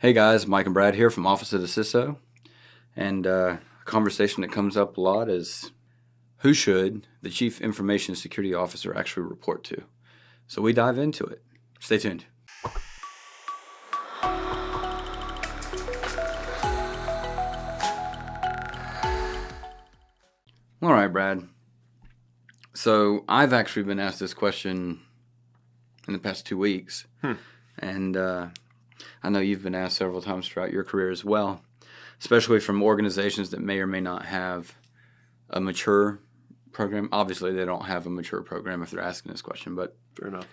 Hey guys, Mike and Brad here from Office of the CISO, and a conversation that comes up a lot is who should the Chief Information Security Officer actually report to? So we dive into it. Stay tuned. All right, Brad. So I've actually been asked this question in the past 2 weeks, and I know you've been asked several times throughout your career as well, especially from organizations that may or may not have a mature program. Obviously, they don't have a mature program if they're asking this question, but fair enough.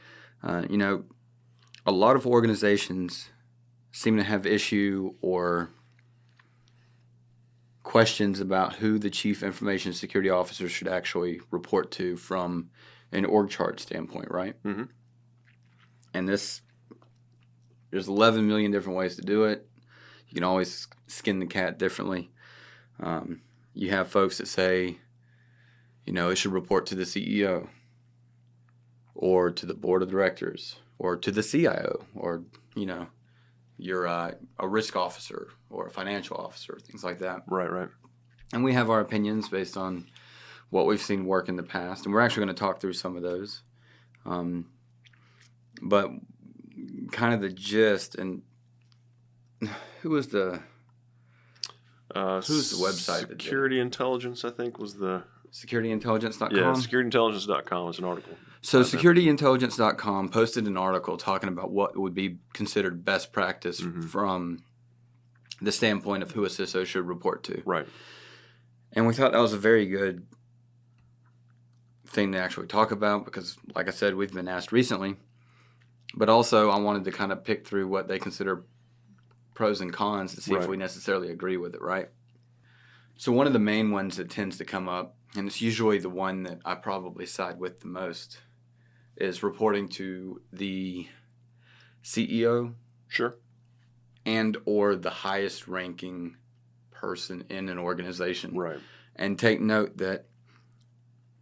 A lot of organizations seem to have issue or questions about who the Chief Information Security Officer should actually report to from an org chart standpoint, right? Mm-hmm. And there's 11 million different ways to do it. You can always skin the cat differently. You have folks that say, it should report to the CEO or to the board of directors or to the CIO or, you're a risk officer or a financial officer, things like that. Right. And we have our opinions based on what we've seen work in the past. And we're actually going to talk through some of those. But kind of the gist, and who's the website? Security Intelligence, I think, was the... SecurityIntelligence.com? Yeah, SecurityIntelligence.com is an article. So SecurityIntelligence.com posted an article talking about what would be considered best practice from the standpoint of who a CISO should report to. Right. And we thought that was a very good thing to actually talk about because, like I said, we've been asked recently. But also I wanted to kind of pick through what they consider pros and cons to see if we necessarily agree with it, right? So one of the main ones that tends to come up, and it's usually the one that I probably side with the most, is reporting to the CEO. Sure. And or the highest ranking person in an organization. Right. And take note that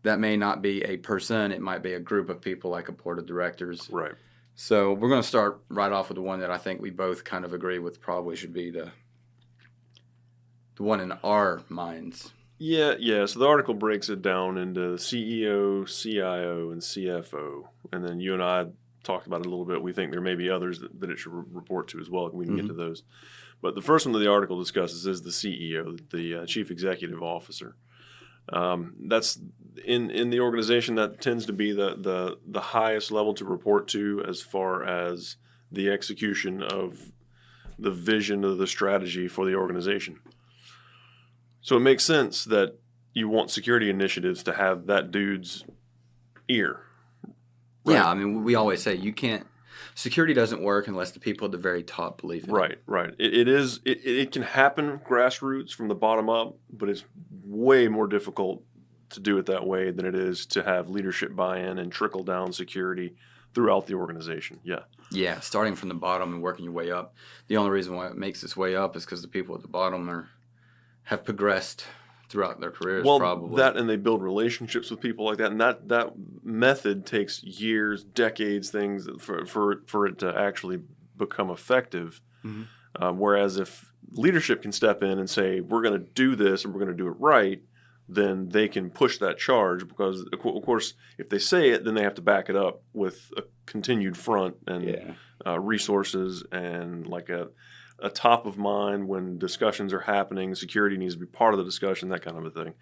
may not be a person, it might be a group of people like a board of directors. Right. So we're going to start right off with the one that I think we both kind of agree with probably should be the one in our minds. Yeah. So the article breaks it down into CEO, CIO, and CFO. And then you and I talked about it a little bit. We think there may be others that it should report to as well. We can get to those. But the first one that the article discusses is the CEO, the Chief Executive Officer. That's in the organization that tends to be the highest level to report to as far as the execution of the vision of the strategy for the organization. So it makes sense that you want security initiatives to have that dude's ear. Right? Yeah, I mean, we always say security doesn't work unless the people at the very top believe in it. Right. It can happen grassroots from the bottom up, but it's way more difficult to do it that way than it is to have leadership buy-in and trickle down security throughout the organization. Yeah, starting from the bottom and working your way up. The only reason why it makes its way up is because the people at the bottom have progressed throughout their careers. Probably that, and they build relationships with people like that, and that method takes years, decades, things for it to actually become effective. Whereas if leadership can step in and say, we're going to do this and we're going to do it right, then they can push that charge because, of course, if they say it, then they have to back it up with a continued front and resources and like a top of mind when discussions are happening. Security needs to be part of the discussion, that kind of a thing.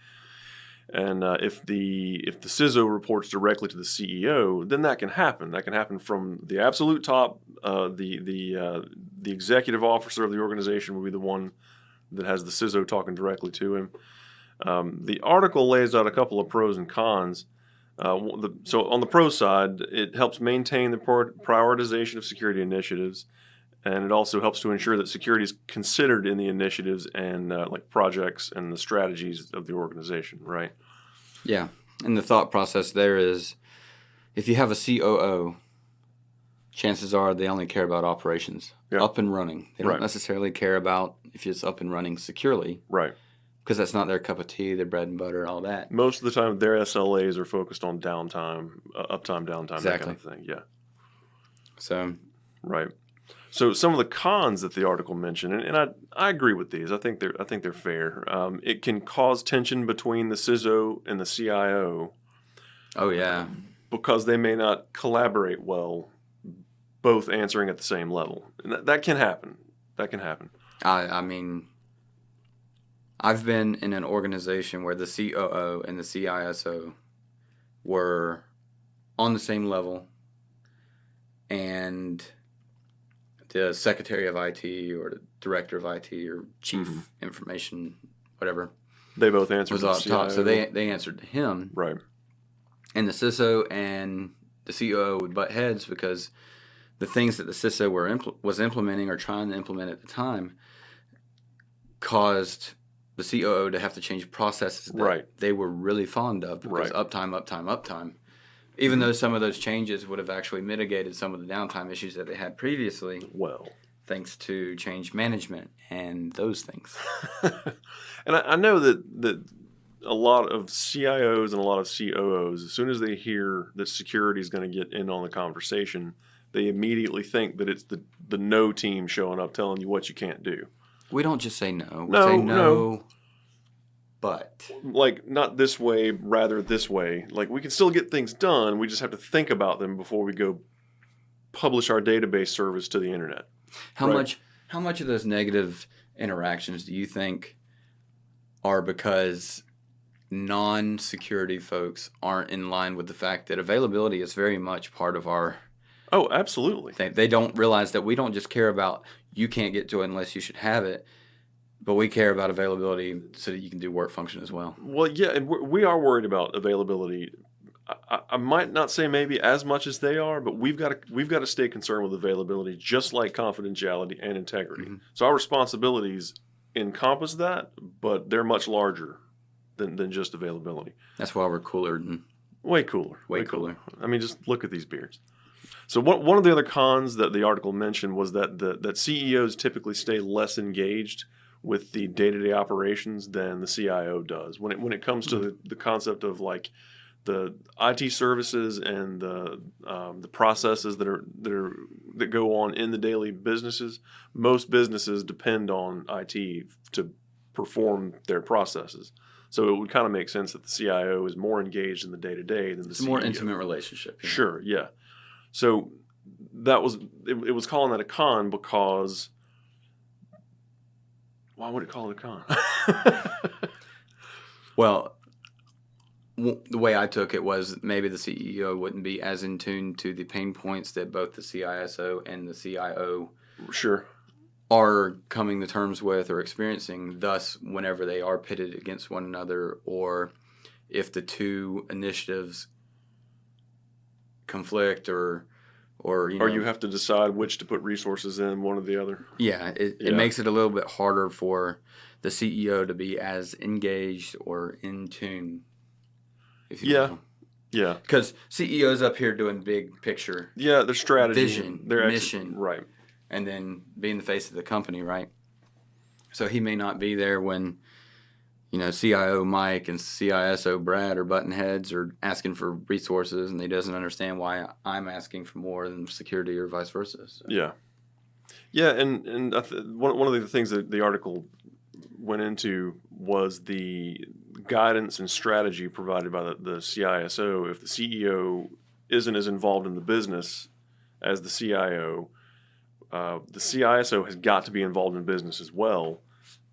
And if the CISO reports directly to the CEO, then that can happen. That can happen from the absolute top. The executive officer of the organization will be the one that has the CISO talking directly to him. The article lays out a couple of pros and cons. So on the pro side, it helps maintain the prioritization of security initiatives, and it also helps to ensure that security is considered in the initiatives and like projects and the strategies of the organization, right? Yeah, and the thought process there is if you have a COO, chances are they only care about operations, up and running. They don't necessarily care about if it's up and running securely. Right. Because that's not their cup of tea, their bread and butter, all that. Most of the time, their SLAs are focused on downtime, uptime, downtime, that kind of thing. Yeah. So. Right. So some of the cons that the article mentioned, and I agree with these. I think they're fair. It can cause tension between the CISO and the CIO. Oh yeah, Because they may not collaborate well, both answering at the same level, and that can happen. That can happen. I mean, I've been in an organization where the COO and the CISO were on the same level, and the secretary of IT or the director of IT or chief information, whatever, They both answered was to the off top. CIO. So they answered to him. Right. And the CISO and the COO would butt heads because the things that the CISO was implementing or trying to implement at the time caused the COO to have to change processes that they were really fond of because uptime. Even though some of those changes would have actually mitigated some of the downtime issues that they had previously. Well, thanks to change management and those things. And I know that a lot of CIOs and a lot of COOs, as soon as they hear that security is going to get in on the conversation, they immediately think that it's the no team showing up telling you what you can't do. We don't just say no. We say no. But like not this way, rather this way. Like we can still get things done. We just have to think about them before we go publish our database service to the internet. How much of those negative interactions do you think are because non-security folks aren't in line with the fact that availability is very much part of our... Oh, absolutely. They don't realize that we don't just care about you can't get to it unless you should have it. But we care about availability so that you can do work function as well. Well, yeah, and we are worried about availability. I might not say maybe as much as they are, but we've got to stay concerned with availability, just like confidentiality and integrity. Mm-hmm. So our responsibilities encompass that, but they're much larger than just availability. That's why we're cooler. Way cooler. Way cooler. I mean, just look at these beards. So one of the other cons that the article mentioned was that CEOs typically stay less engaged with the day-to-day operations than the CIO does. When it comes to the concept of like the IT services and the processes that go on in the daily businesses, most businesses depend on IT to perform their processes. So it would kind of make sense that the CIO is more engaged in the day-to-day than the CEO. It's a more intimate relationship. Yeah. Sure, yeah. So it was calling that a con because... Why would it call it a con? Well, the way I took it was maybe the CEO wouldn't be as in tune to the pain points that both the CISO and the CIO are coming to terms with or experiencing. Thus, whenever they are pitted against one another, or if the two initiatives conflict, or you have to decide which to put resources in, one or the other. Yeah, it makes it a little bit harder for the CEO to be as engaged or in tune, if you will. Yeah. Because CEO's up here doing big picture. Yeah, their strategy. Vision, their mission. Right. And then being the face of the company, right? So he may not be there when... CIO Mike and CISO Brad are butting heads or asking for resources, and he doesn't understand why I'm asking for more than security or vice versa. So. Yeah. Yeah, and one of the things that the article went into was the guidance and strategy provided by the CISO. If the CEO isn't as involved in the business as the CIO, the CISO has got to be involved in business as well.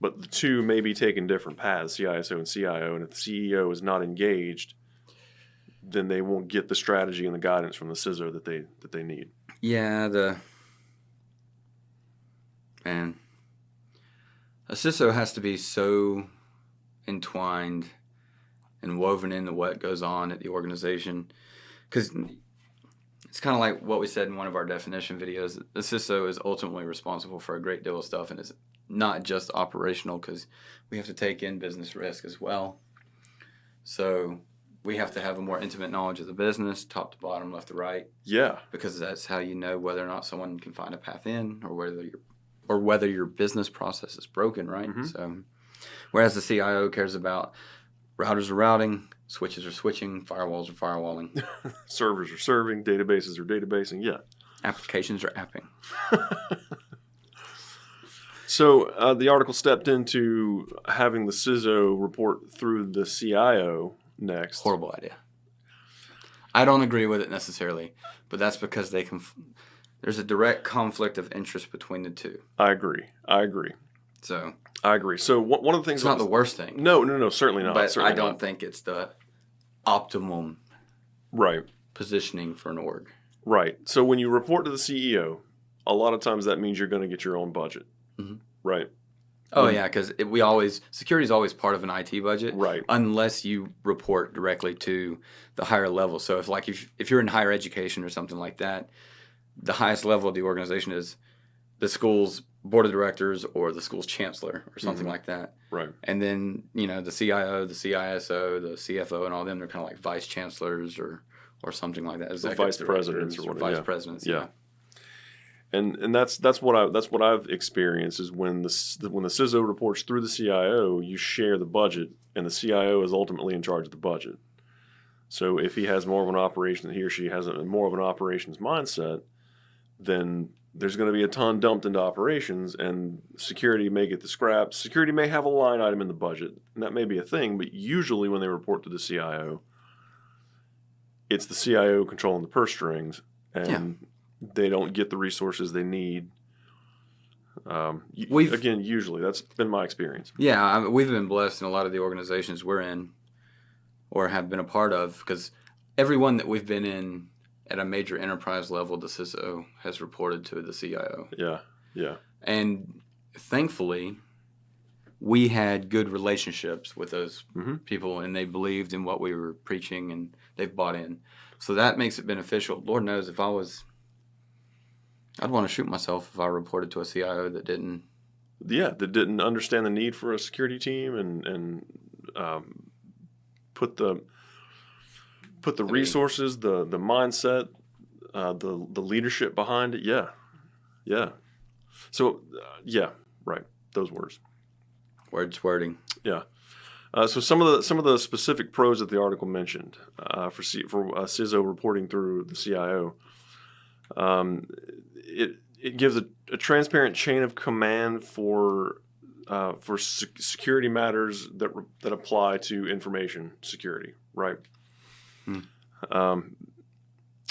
But the two may be taking different paths, CISO and CIO, and if the CEO is not engaged, then they won't get the strategy and the guidance from the CISO that they need. Yeah, a CISO has to be so entwined and woven into what goes on at the organization, because it's kind of like what we said in one of our definition videos. The CISO is ultimately responsible for a great deal of stuff, and it's not just operational, because we have to take in business risk as well. So we have to have a more intimate knowledge of the business, top to bottom, left to right. Yeah. Because that's how you know whether or not someone can find a path in, or whether your business process is broken, right? Mm-hmm. So, whereas the CIO cares about routers are routing, switches are switching, firewalls are firewalling. Servers are serving, databases are databasing, yeah. Applications are apping. So the article stepped into having the CISO report through the CIO next. Horrible idea. I don't agree with it necessarily, but that's because there's a direct conflict of interest between the two. I agree. So I agree. So one of the things... It's not the worst thing. No, certainly not. But certainly I don't not. think it's the optimum positioning for an org. Right. So when you report to the CEO, a lot of times that means you're going to get your own budget. Mm-hmm. Right. Oh, yeah, because security is always part of an IT budget. Right. Unless you report directly to the higher level. So if you're in higher education or something like that, the highest level of the organization is the school's board of directors or the school's chancellor or something like that. Right. And then, the CIO, the CISO, the CFO, and all them, they're kind of like vice chancellors or something like that. Vice presidents or whatever. Vice presidents. Yeah. And that's what I've experienced is when the CISO reports through the CIO, you share the budget, and the CIO is ultimately in charge of the budget. So if he has more of an operation, he or she has more of an operations mindset, then there's going to be a ton dumped into operations, and security may get the scraps. Security may have a line item in the budget, and that may be a thing, but usually when they report to the CIO, it's the CIO controlling the purse strings, and they don't get the resources they need. Usually that's been my experience. Yeah, we've been blessed in a lot of the organizations we're in or have been a part of, because everyone that we've been in at a major enterprise level, the CISO has reported to the CIO. Yeah. And thankfully, we had good relationships with those people, and they believed in what we were preaching, and they've bought in. So that makes it beneficial. Lord knows if I'd want to shoot myself if I reported to a CIO that didn't. Yeah, that didn't understand the need for a security team and put the resources, the mindset, the leadership behind it. Yeah. So right. Those words. Wording. Yeah. So some of the specific pros that the article mentioned for CISO reporting through the CIO. It gives a transparent chain of command for security matters that apply to information security, right?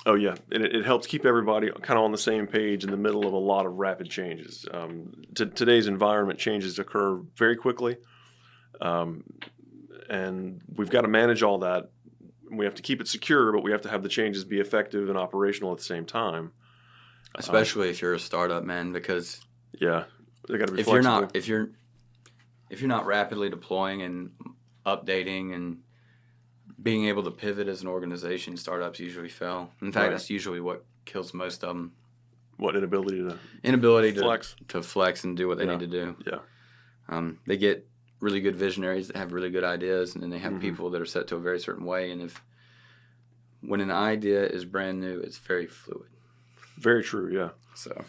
It helps keep everybody kind of on the same page in the middle of a lot of rapid changes. Today's environment changes occur very quickly, and we've got to manage all that. We have to keep it secure, but we have to have the changes be effective and operational at the same time. Especially if you're a startup, man, because they got to be flexible. If you're not rapidly deploying and updating and being able to pivot as an organization, startups usually fail. In fact, that's usually what kills most of them. What, inability to flex and do what they need to do. Yeah. They get really good visionaries that have really good ideas, and then they have people that are set to a very certain way. And when an idea is brand new, it's very fluid. Very true, yeah. So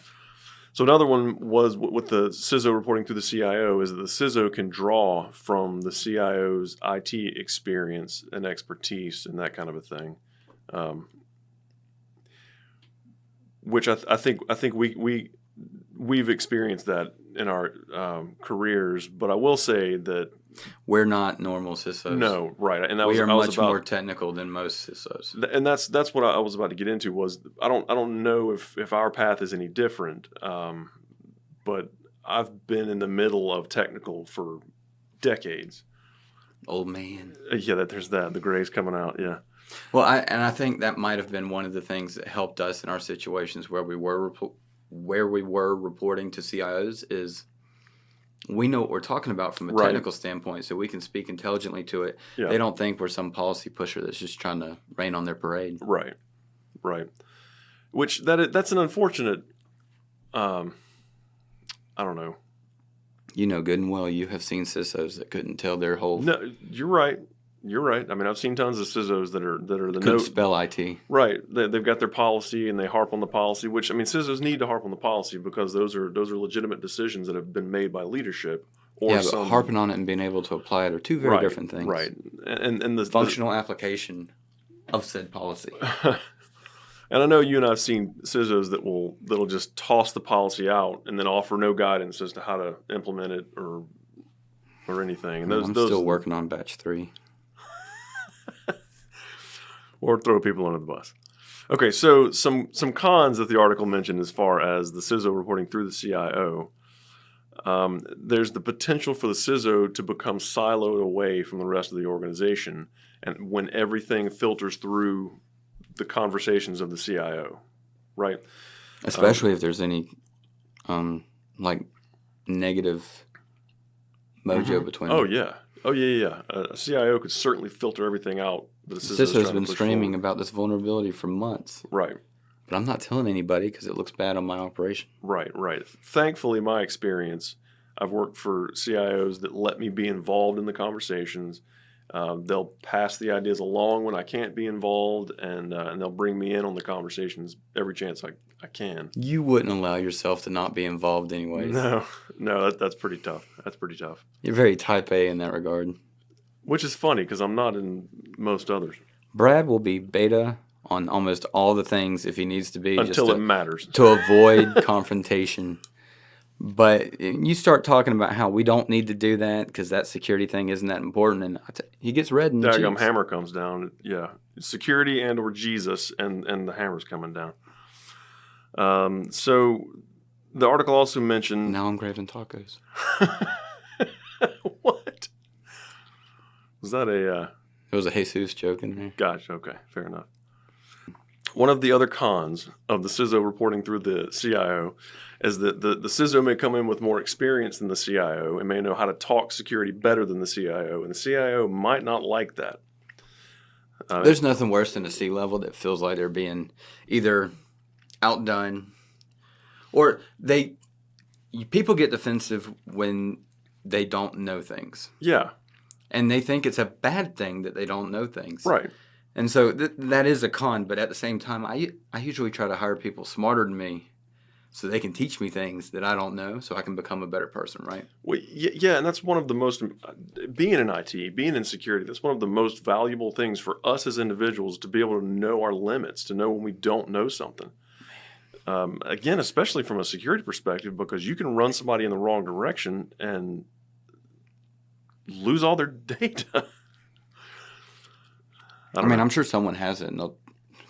another one was with the CISO reporting through the CIO is that the CISO can draw from the CIO's IT experience and expertise and that kind of a thing, which I think we've experienced that in our careers. But I will say that we're not normal CISOs. No, right, and we are much more technical than most CISOs. And that's what I was about to get into. Was I don't know if our path is any different, but I've been in the middle of technical for decades. Old man. Yeah, there's that. The gray's coming out. Yeah. Well, I think that might have been one of the things that helped us in our situations where we were reporting to CIOs is. We know what we're talking about from a technical standpoint, so we can speak intelligently to it. Yeah. They don't think we're some policy pusher that's just trying to rain on their parade. Right. Which that's an unfortunate. I don't know. You know good and well you have seen CISOs that couldn't tell their whole. No, you're right. I mean, I've seen tons of CISOs that are the couldn't spell IT. Right. They've got their policy and they harp on the policy, which I mean, CISOs need to harp on the policy because those are legitimate decisions that have been made by leadership. But harping on it and being able to apply it are two very different things. Right. And the functional application of said policy. And I know you and I have seen CISOs that'll just toss the policy out and then offer no guidance as to how to implement it or anything. And I'm still working on batch 3. Or throw people under the bus. Okay, so some cons that the article mentioned as far as the CISO reporting through the CIO. There's the potential for the CISO to become siloed away from the rest of the organization, and when everything filters through the conversations of the CIO, right? Especially if there's any like negative mojo between Oh them. yeah. A CIO could certainly filter everything out. The CISO's been streaming about this vulnerability for months. Right. But I'm not telling anybody because it looks bad on my operation. Right. Thankfully, my experience, I've worked for CIOs that let me be involved in the conversations. They'll pass the ideas along when I can't be involved, and they'll bring me in on the conversations every chance I can. You wouldn't allow yourself to not be involved anyways. No, that's pretty tough. You're very type A in that regard. Which is funny because I'm not in most others. Brad will be beta on almost all the things if he needs to be. Until it matters. To avoid confrontation. But you start talking about how we don't need to do that because that security thing isn't that important, and he gets red in the Daggum cheeks. hammer comes down. Yeah, security and or Jesus, and the hammer's coming down. So the article also mentioned. Now I'm craving tacos. What? Was that a... It was a Jesus joke in there. Gotcha, okay, fair enough. One of the other cons of the CISO reporting through the CIO is that the CISO may come in with more experience than the CIO and may know how to talk security better than the CIO, and the CIO might not like that. There's nothing worse than a C-level that feels like they're being either outdone or people get defensive when they don't know things. Yeah. And they think it's a bad thing that they don't know things. Right. And so that is a con, but at the same time, I usually try to hire people smarter than me so they can teach me things that I don't know so I can become a better person, right? Well, yeah, and that's one of the most, being in IT, being in security, that's one of the most valuable things for us as individuals to be able to know our limits, to know when we don't know something. Again, especially from a security perspective, because you can run somebody in the wrong direction and lose all their data. I mean, I'm sure someone has it, and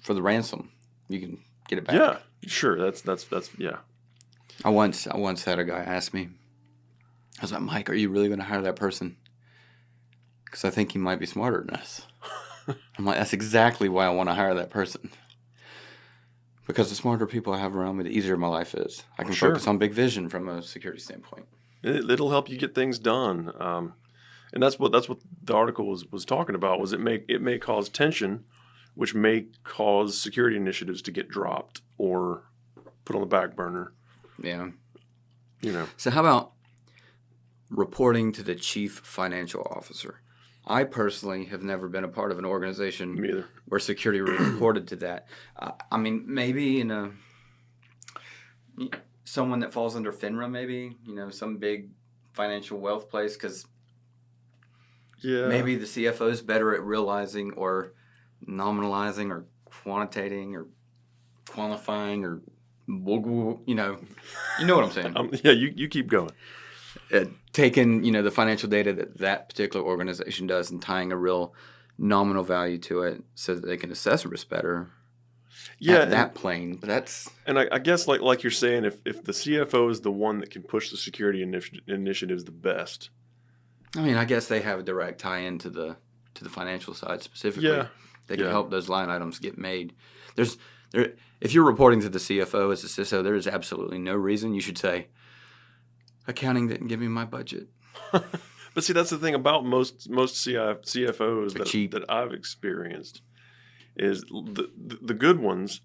for the ransom, you can get it back. Yeah, sure. That's yeah. I once had a guy ask me, I was like, Mike, are you really going to hire that person? Because I think he might be smarter than us. I'm like, that's exactly why I want to hire that person. Because the smarter people I have around me, the easier my life is. I can focus on big vision from a security standpoint. It'll help you get things done. And that's what the article was talking about. Was it may cause tension, which may cause security initiatives to get dropped or put on the back burner. Yeah. You know. So how about reporting to the chief financial officer? I personally have never been a part of an organization where security reported to that. I mean, maybe in someone that falls under FINRA, maybe some big financial wealth place, because. Yeah. Maybe the CFO is better at realizing or nominalizing or quantitating or qualifying or, you know what I'm saying. Yeah, you keep going. Taking, the financial data that particular organization does and tying a real nominal value to it so that they can assess risk better. Yeah. At that plane. But that's... And I guess like you're saying, if the CFO is the one that can push the security initiatives the best. I mean, I guess they have a direct tie-in to the financial side specifically. Yeah. They can help those line items get made. If you're reporting to the CFO as a CISO, there is absolutely no reason you should say, accounting didn't give me my budget. But see, that's the thing about most CFOs that I've experienced is the good ones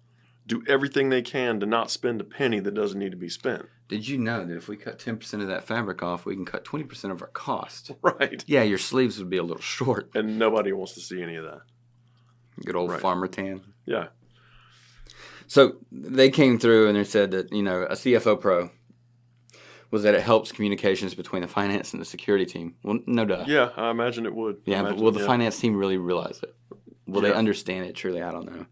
do everything they can to not spend a penny that doesn't need to be spent. Did you know that if we cut 10% of that fabric off, we can cut 20% of our cost? Right. Yeah, your sleeves would be a little short. And nobody wants to see any of that. Good old farmer tan. Yeah. So they came through and they said that, a CFO pro was that it helps communications between the finance and the security team. Well, no duh. Yeah, I imagine it would. Yeah, but will the finance team really realize it? Will they understand it truly? I don't know.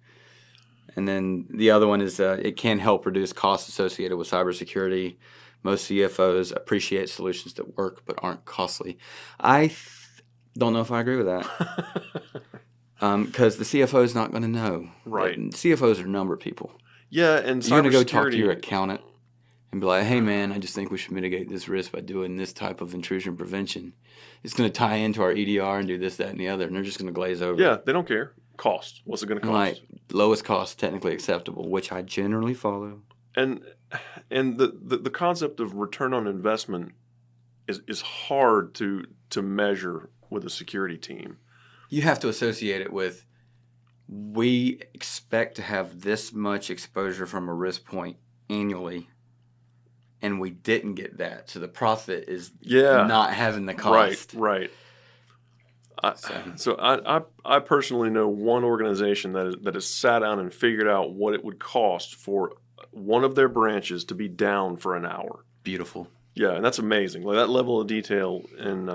And then the other one is it can help reduce costs associated with cybersecurity. Most CFOs appreciate solutions that work but aren't costly. Don't know if I agree with that. Because the CFO is not going to know. Right. CFOs are number people. Yeah, and You're going to go talk to cybersecurity. your accountant and be like, hey, man, I just think we should mitigate this risk by doing this type of intrusion prevention. It's going to tie into our EDR and do this, that, and the other. And they're just going to glaze over. Yeah, they don't care. Cost. What's it going to cost? Like, lowest cost technically acceptable, which I generally follow. And the concept of return on investment is hard to measure with a security team. You have to associate it with, we expect to have this much exposure from a risk point annually, and we didn't get that. So the profit is not having the cost. Right. So I personally know one organization that has sat down and figured out what it would cost for one of their branches to be down for an hour. Beautiful. Yeah, and that's amazing. Like that level of detail. And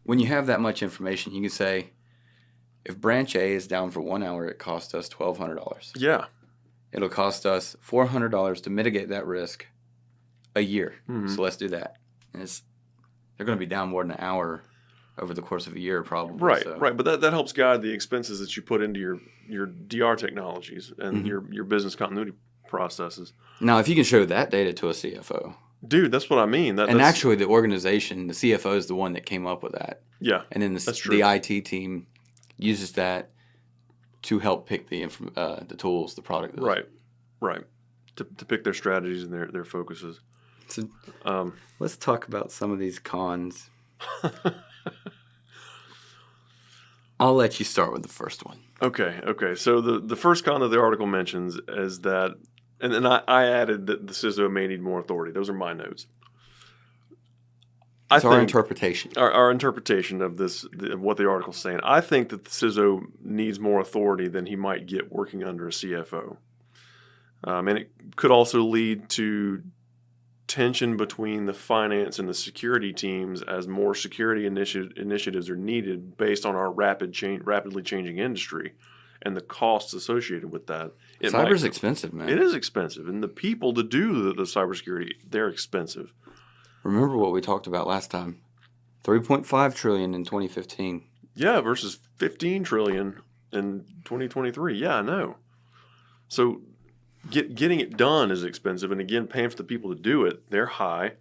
when you have that much information, you can say, if branch A is down for 1 hour, it cost us $1,200. Yeah. It'll cost us $400 to mitigate that risk a year. Mm-hmm. So let's do that. And they're going to be down more than an hour over the course of a year, probably. Right, so. right. But that helps guide the expenses that you put into your DR technologies and your business continuity processes. Now, if you can show that data to a CFO. Dude, that's what I mean. Actually, the organization, the CFO is the one that came up with that. Yeah, and then the IT team uses that to help pick the tools, the product. Right. To pick their strategies and their focuses. So, let's talk about some of these cons. I'll let you start with the first one. Okay. So the first con that the article mentions is that, and then I added that the CISO may need more authority. Those are my notes. It's our interpretation. Our interpretation of this, of what the article's saying. I think that the CISO needs more authority than he might get working under a CFO. And it could also lead to tension between the finance and the security teams as more security initiatives are needed based on our rapidly changing industry and the costs associated with that. Cyber's expensive, man. It is expensive. And the people to do the cybersecurity, they're expensive. Remember what we talked about last time. $3.5 trillion in 2015. Yeah, versus $15 trillion in 2023. Yeah, I know. So getting it done is expensive, and again, paying for the people to do it, they're high.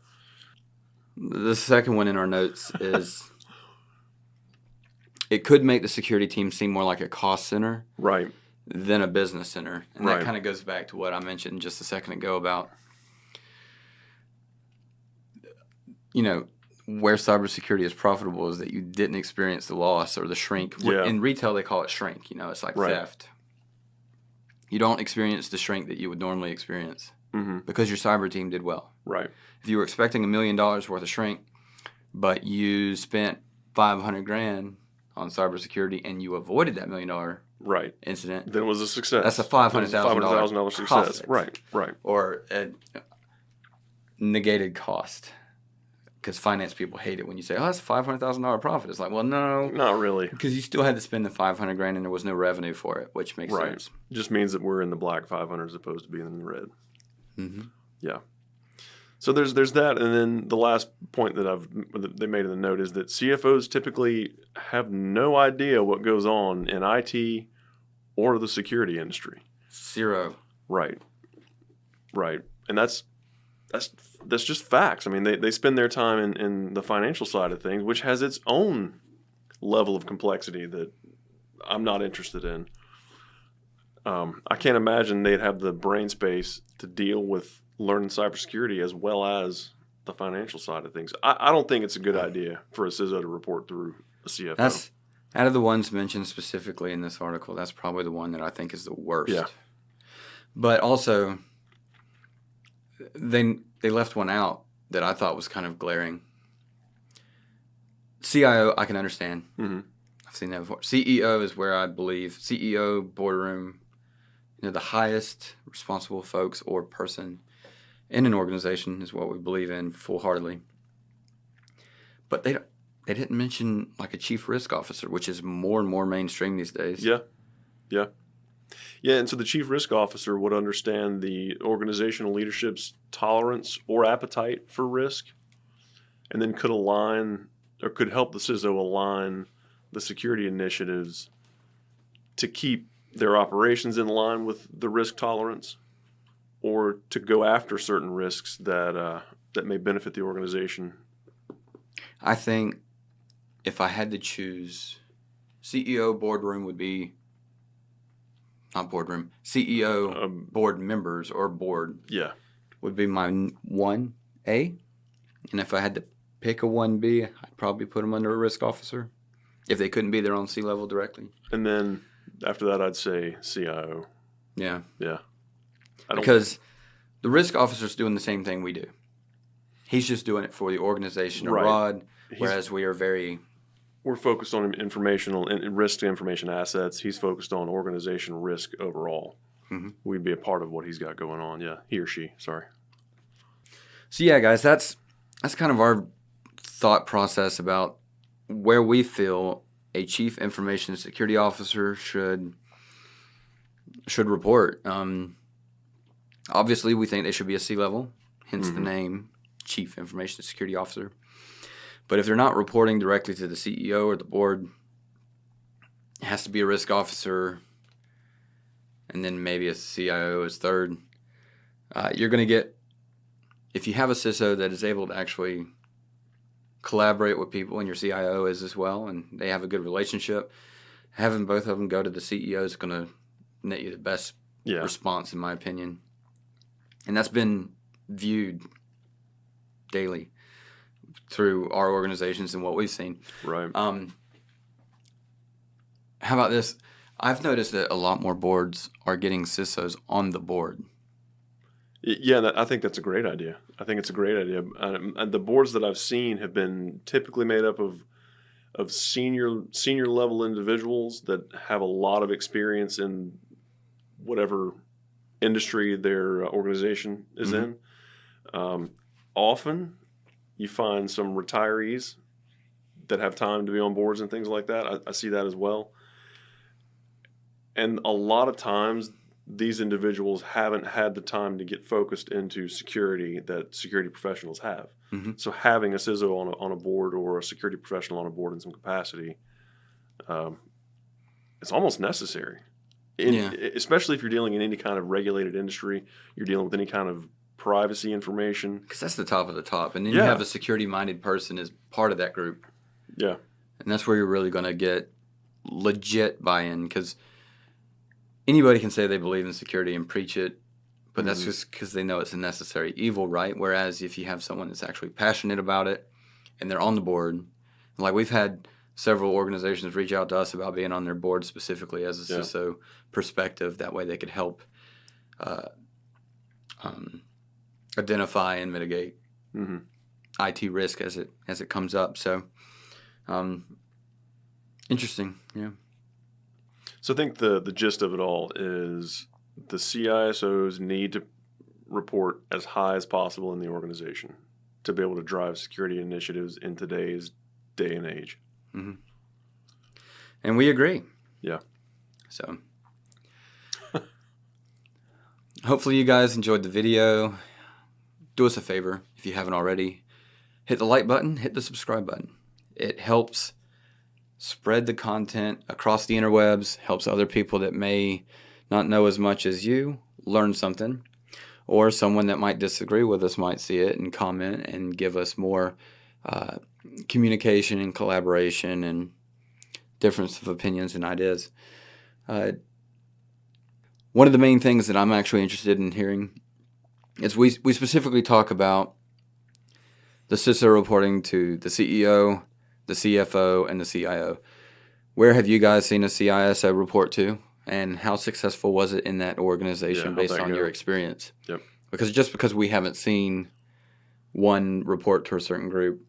The second one in our notes is it could make the security team seem more like a cost center than a business center. And that kind of goes back to what I mentioned just a second ago about, where cybersecurity is profitable is that you didn't experience the loss or the shrink. Yeah. In retail, they call it shrink. It's like theft. You don't experience the shrink that you would normally experience because your cyber team did well. Right. If you were expecting $1 million worth of shrink, but you spent $500,000 on cybersecurity and you avoided that $1 million incident, then it was a success. That's a $500,000 success. Profit. Right. Or a negated cost. Because finance people hate it when you say, "Oh, that's a $500,000 profit." It's like, well, no, not really, because you still had to spend the $500,000 and there was no revenue for it, which makes sense. It just means that we're in the black 500 as opposed to being in the red. Mm-hmm. Yeah. So there's that, and then the last point that they made in the note is that CFOs typically have no idea what goes on in IT or the security industry. Zero. Right. And that's just facts. I mean, they spend their time in the financial side of things, which has its own level of complexity that I'm not interested in. I can't imagine they'd have the brain space to deal with learning cybersecurity as well as the financial side of things. I don't think it's a good idea for a CISO to report through a CFO. That's, out of the ones mentioned specifically in this article, that's probably the one that I think is the worst. Yeah. But also, they left one out that I thought was kind of glaring. CIO, I can understand. Mm-hmm. I've seen that before. CEO is where I believe. CEO, boardroom, the highest responsible folks or person in an organization is what we believe in full-heartedly. But they didn't mention like a chief risk officer, which is more and more mainstream these days. Yeah. Yeah, and so the chief risk officer would understand the organizational leadership's tolerance or appetite for risk, and then could align or could help the CISO align the security initiatives to keep their operations in line with the risk tolerance, or to go after certain risks that may benefit the organization. I think if I had to choose, CEO boardroom would be not boardroom. CEO board members or board would be my 1A, and if I had to pick a 1B, I'd probably put them under a risk officer if they couldn't be their own C-level directly. And then after that, I'd say CIO. Yeah. Yeah. Because the risk officer's doing the same thing we do. He's just doing it for the organization abroad, whereas we're focused on informational and risk to information assets. He's focused on organization risk overall. Mm-hmm. We'd be a part of what he's got going on. Yeah, he or she. Sorry. So yeah, guys, that's kind of our thought process about where we feel a chief information security officer should report. Obviously, we think they should be a C-level, hence the name Chief Information Security Officer. But if they're not reporting directly to the CEO or the board, it has to be a risk officer, and then maybe a CIO is third. You're going to get, if you have a CISO that is able to actually collaborate with people, and your CIO is as well, and they have a good relationship, having both of them go to the CEO is going to net you the best response, in my opinion. And that's been viewed daily through our organizations and what we've seen. Right. How about this? I've noticed that a lot more boards are getting CISOs on the board. Yeah, I think that's a great idea. I think it's a great idea. And the boards that I've seen have been typically made up of senior level individuals that have a lot of experience in whatever industry their organization is in. Often you find some retirees that have time to be on boards and things like that. I see that as well. And a lot of times these individuals haven't had the time to get focused into security that security professionals have. So having a CISO on a board or a security professional on a board in some capacity, it's almost necessary. Especially if you're dealing in any kind of regulated industry, you're dealing with any kind of privacy information. Because that's the top of the top. And then you have a security-minded person as part of that group. Yeah. And that's where you're really going to get legit buy-in, because anybody can say they believe in security and preach it, but that's just because they know it's a necessary evil, right? Whereas if you have someone that's actually passionate about it and they're on the board, like we've had several organizations reach out to us about being on their board specifically as a CISO perspective. That way they could help identify and mitigate IT risk as it comes up. So interesting, yeah. So I think the gist of it all is the CISOs need to report as high as possible in the organization to be able to drive security initiatives in today's day and age. And we agree. Yeah. So hopefully you guys enjoyed the video. Do us a favor if you haven't already. Hit the like button, hit the subscribe button. It helps spread the content across the interwebs, helps other people that may not know as much as you learn something, or someone that might disagree with us might see it and comment and give us more communication and collaboration and difference of opinions and ideas. One of the main things that I'm actually interested in hearing is we specifically talk about the CISO reporting to the CEO, the CFO, and the CIO. Where have you guys seen a CISO report to, and how successful was it in that organization based on your experience? Yep. Because we haven't seen one report to a certain group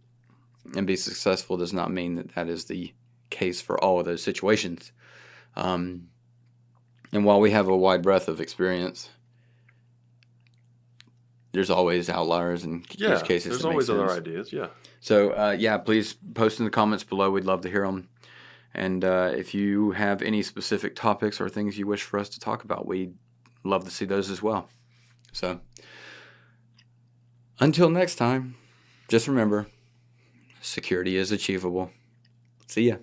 and be successful does not mean that is the case for all of those situations. And while we have a wide breadth of experience, there's always outliers and use cases. There's always other ideas. Yeah. So please post in the comments below. We'd love to hear them. And if you have any specific topics or things you wish for us to talk about, we'd love to see those as well. So until next time, just remember, security is achievable. See ya.